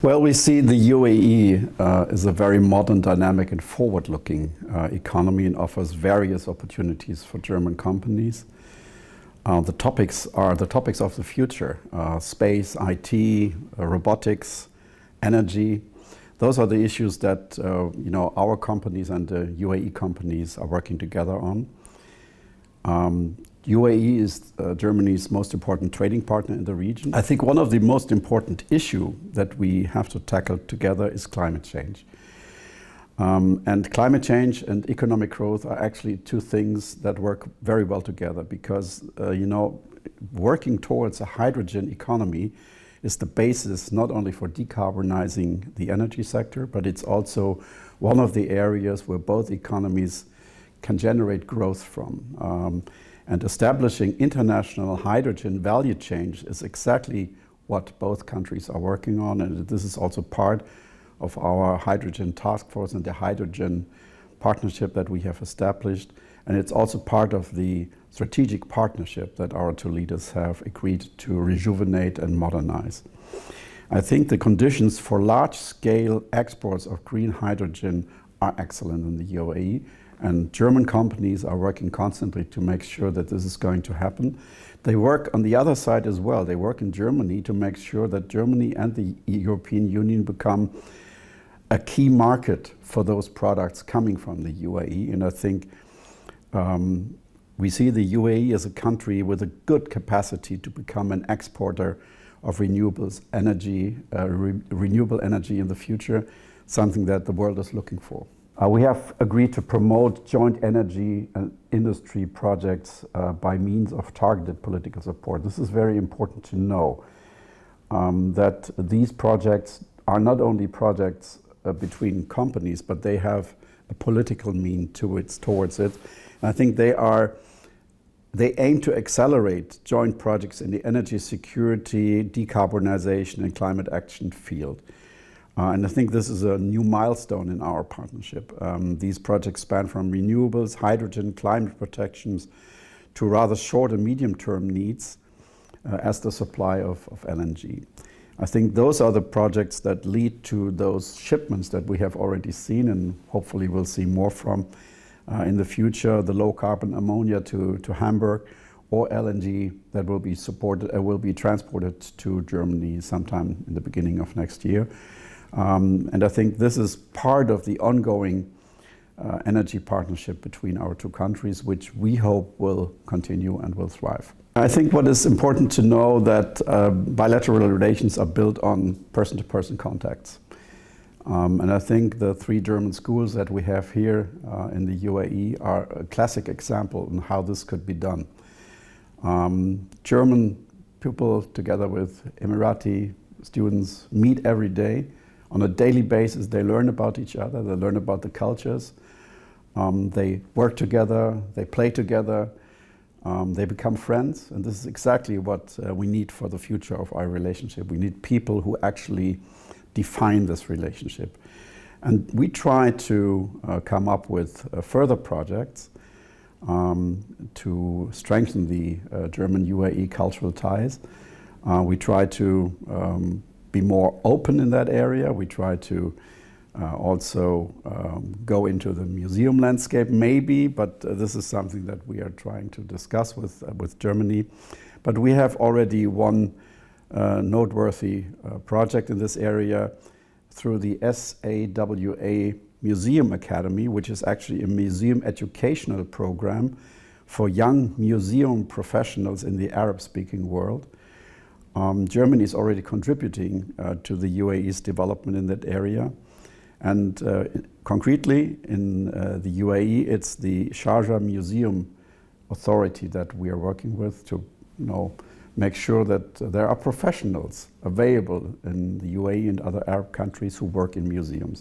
Well, we see the UAE is a very modern, dynamic and forward-looking economy and offers various opportunities for German companies. The topics are the topics of the future: space, IT, robotics, energy. Those are the issues that our companies and the UAE companies are working together on. UAE is Germany's most important trading partner in the region. I think one of the most important issues that we have to tackle together is climate change. And climate change and economic growth are actually two things that work very well together because, working towards a hydrogen economy is the basis not only for decarbonizing the energy sector, but it's also one of the areas where both economies can generate growth from. And establishing international hydrogen value chains is exactly what both countries are working on, and this is also part of our hydrogen task force and the hydrogen partnership that we have established, and it's also part of the strategic partnership that our two leaders have agreed to rejuvenate and modernize. I think the conditions for large-scale exports of green hydrogen are excellent in the UAE, and German companies are working constantly to make sure that this is going to happen. They work on the other side as well. They work in Germany to make sure that Germany and the European Union become a key market for those products coming from the UAE. And I think we see the UAE as a country with a good capacity to become an exporter of renewables energy, renewable energy in the future, something that the world is looking for. We have agreed to promote joint energy and industry projects by means of targeted political support. This is very important to know, that these projects are not only projects between companies, but they have a political mean towards it. And I think they aim to accelerate joint projects in the energy security, decarbonization and climate action field. And I think this is a new milestone in our partnership. These projects span from renewables, hydrogen, climate protections, to rather short and medium-term needs as the supply of LNG. I think those are the projects that lead to those shipments that we have already seen and hopefully we'll see more from in the future, the low-carbon ammonia to Hamburg, or LNG that will be transported to Germany sometime in the beginning of next year. And I think this is part of the ongoing energy partnership between our two countries, which we hope will continue and will thrive. I think what is important to know that bilateral relations are built on person-to-person contacts. And I think the 3 German schools that we have here in the UAE are a classic example on how this could be done. German people together with Emirati students meet every day. On a daily basis, they learn about each other, they learn about the cultures, they work together, they play together, they become friends, and this is exactly what we need for the future of our relationship. We need people who actually define this relationship. And we try to come up with further projects to strengthen the German-UAE cultural ties. We try to be more open in that area. We try to also go into the museum landscape maybe, but this is something that we are trying to discuss with Germany. But we have already one noteworthy project in this area through the SAWA Museum Academy, which is actually a museum educational program for young museum professionals in the Arab-speaking world. Germany is already contributing to the UAE's development in that area. And concretely in the UAE, it's the Sharjah Museum Authority that we are working with to make sure that there are professionals available in the UAE and other Arab countries who work in museums.